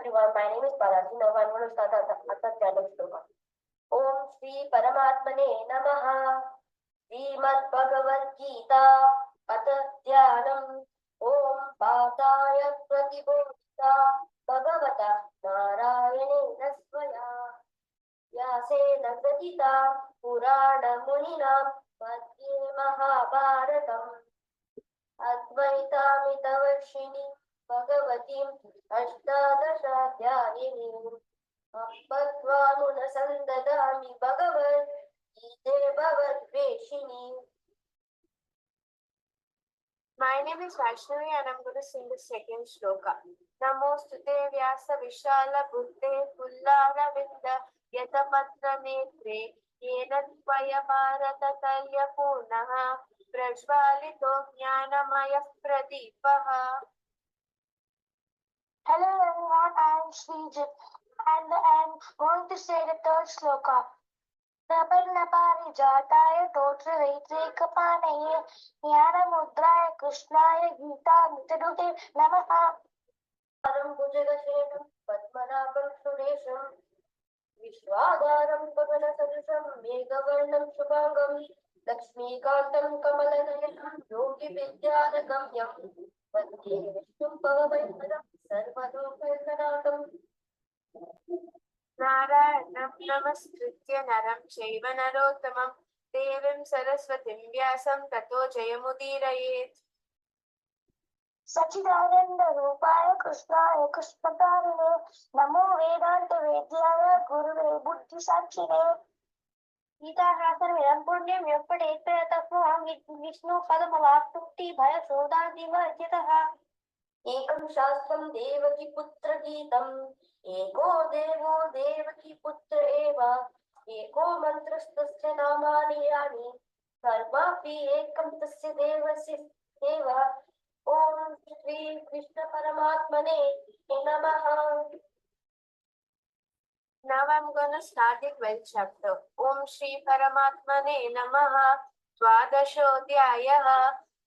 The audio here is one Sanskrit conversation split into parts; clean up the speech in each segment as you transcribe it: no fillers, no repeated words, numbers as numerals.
everyone. My name is Balaji. Now I'm going to start our channel sloka. Om Shri Paramatmane Namaha. Srimad Bhagavad Gita. Atha Dhyanam. Om Pataya Pratibodhita. Bhagavata Narayane Svaya. Vyasena Gratita. Purana Munina. Madhye Mahabharatam. Advaitamidavarshini. Bhagavatim Ashtadashaധ്യായിനീം Appatvamunasandadami Bhagavad Gite Bhagavadveshini. My name is Vaishnavi and I'm going to sing the second shloka. Namostute Vyasa Vishala Buddhe Pullara Vinda Yatapatra Netre Yena Tvaya Bharata Talya Punaha Prajvalito Jnanamaya Pradipaha. Hello everyone, I am Srijit and I am going to say the third sloka. Naparnapari Totra Vaitrikapanaye Jnanamudraya Krishnaya Gita Mitadute Namaha. Param Bhujagashenam Padmanabham Suresham Vishwadaram Pavana Sadrisam Meghavarnam Shubhangam Lakshmikantam Kamalayanam Yogi Vidyanagamyam Vande Vishnu Bhagavatam Sarvadokayanatam. Narayanam Namaskritya Naram Chaiva Narottamam Devim Saraswatim Vyasam Tato Jayamudiraye. Sachidananda Rupaya Krishnaya Krishnakarine Namo Vedanta Vedyaya Guruve Buddhi Sanchine. Gita Hasar Vedam Punyam Yappadete Tasmam Vishnu Padamavapti Bhaya Sodadiva Jitaha. Ekam Shastram Devaki Putra Geetam Eko Devo Devaki Putra Eva Eko Mantrastasya Namani Yani Sarvapi Ekam Tasya Devasya Eva. Om Shri Krishna Paramatmane Namaha. Now I'm going to start the 12th chapter. Om Shri Paramatmane Namaha. Dvadashodhyayaha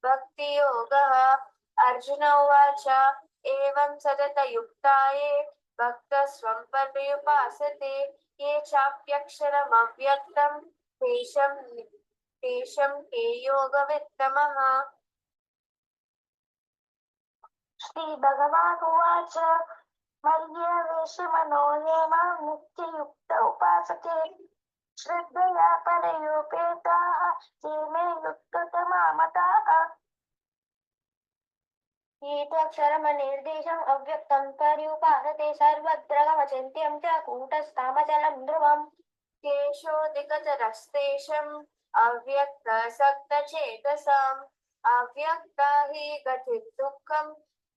Bhakti Yogaha. Arjuna Uvacha Evam Sadata Yuktaye Bhakta Swampapayupasate Ye Chapyaksharam Avyaktam Tesham Ke Yoga Vittamaha. Shri Bhagavan Uvacha Mayya Veshimano Yema Nitya Yukta Upasate Shraddhaya Parayopetaha Jeme Yuktama Mataha. Etaksharamanirdesham avyaktam paryupasate sarvadragamachantyam cha kutastamachalam dhruvam. Keshodikatarasteşam avyakta sakta chetasam avyakta hi gatit dukkam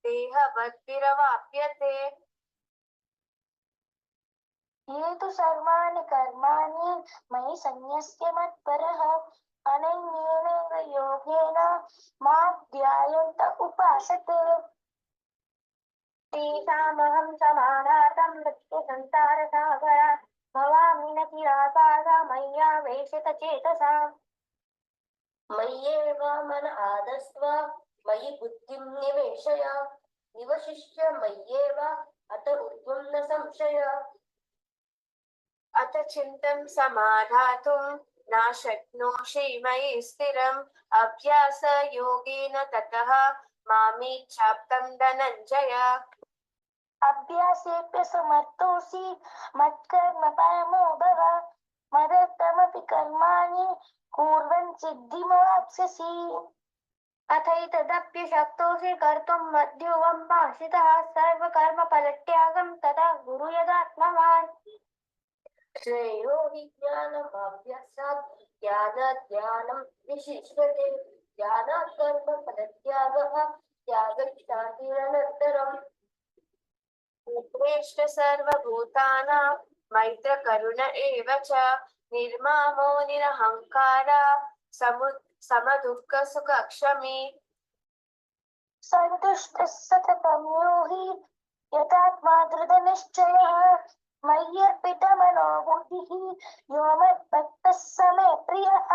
dehavat viravapyate. ये तु सर्वाणि कर्माणि मयि सन्न्यस्य मत्परः अनन्येनैव योगेन मां ध्यायन्त उपासते. तेषामहं समानार्थं मृत्युसंसारसागरात् भवामि न चिरापादा मय्यावेशितचेतसाम्. मय्येव मन आदस्व मयि बुद्धिं निवेशय निवशिष्य मय्येव अत ऊर्ध्वं न संशय. अथ चिन्तं समाधातुं न शक्नोषि मयि स्थिरम् अभ्यासयोगेन ततः मामिच्छाप्तं धनञ्जय. अभ्यासेऽप्य समर्थोऽसि मत्कर्म परमो भव मदर्थमपि कर्माणि कुर्वन् सिद्धिमवाप्स्यसि. अथैतदप्यशक्तोऽसि कर्तुं मद्योगं भाषितः सर्वकर्मफलत्यागं तथा गुरु यदात्मवान्. श्रेयो हि ज्ञानमभ्यासात् ज्ञानात् विशिष्यते ज्ञानात् कर्मफलत्यागः त्यागश्चातिरनन्तरम्. उत्कृष्ट सर्वभूतानां मैत्रकरुण एव च निर्मामो निरहङ्कारः समदुःखसुखक्षमी. सन्तुष्टः सततं योगी यतात्मा दृढनिश्चयः मय्यर्पितमनो बुद्धिः यो मद्भक्तः स मे प्रियः.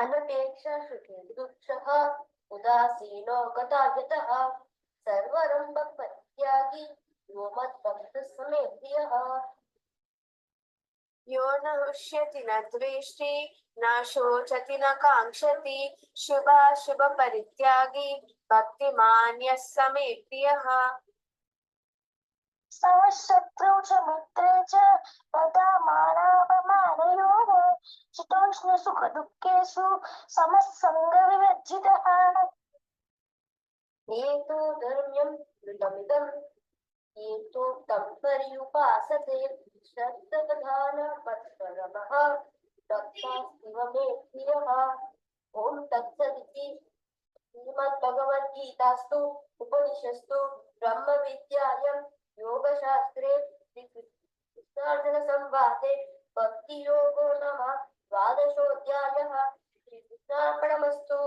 अनपेक्षा सुखे दुःखः उदासीनो गतागतः सर्वरम्भ परित्यागी यो मद्भक्तः स मे प्रियः यो न हृष्यति न द्वेष्टि न शोचति न काङ्क्षति शुभाशुभ परित्यागी भक्तिमान्यः स मे प्रियः समशत्रौ च मित्रे च तदा मानापमानयोः शीतोष्ण सुख दुःखेषु समः सङ्गविवर्जितः हेतो धर्म्यं कृतमिदं हेतोक्तं पर्युपासते श्रद्धधान मत्परमः दत्तास्तिव मे प्रियः ॐ तत्सदिति श्रीमद्भगवद्गीतास्तु उपनिषत्सु ब्रह्मविद्यायां योगशास्त्रे श्रीकृष्णार्जुनसंवादे भक्तियोगो नाम द्वादशोऽध्यायः श्रीकृष्णार्पणमस्तु।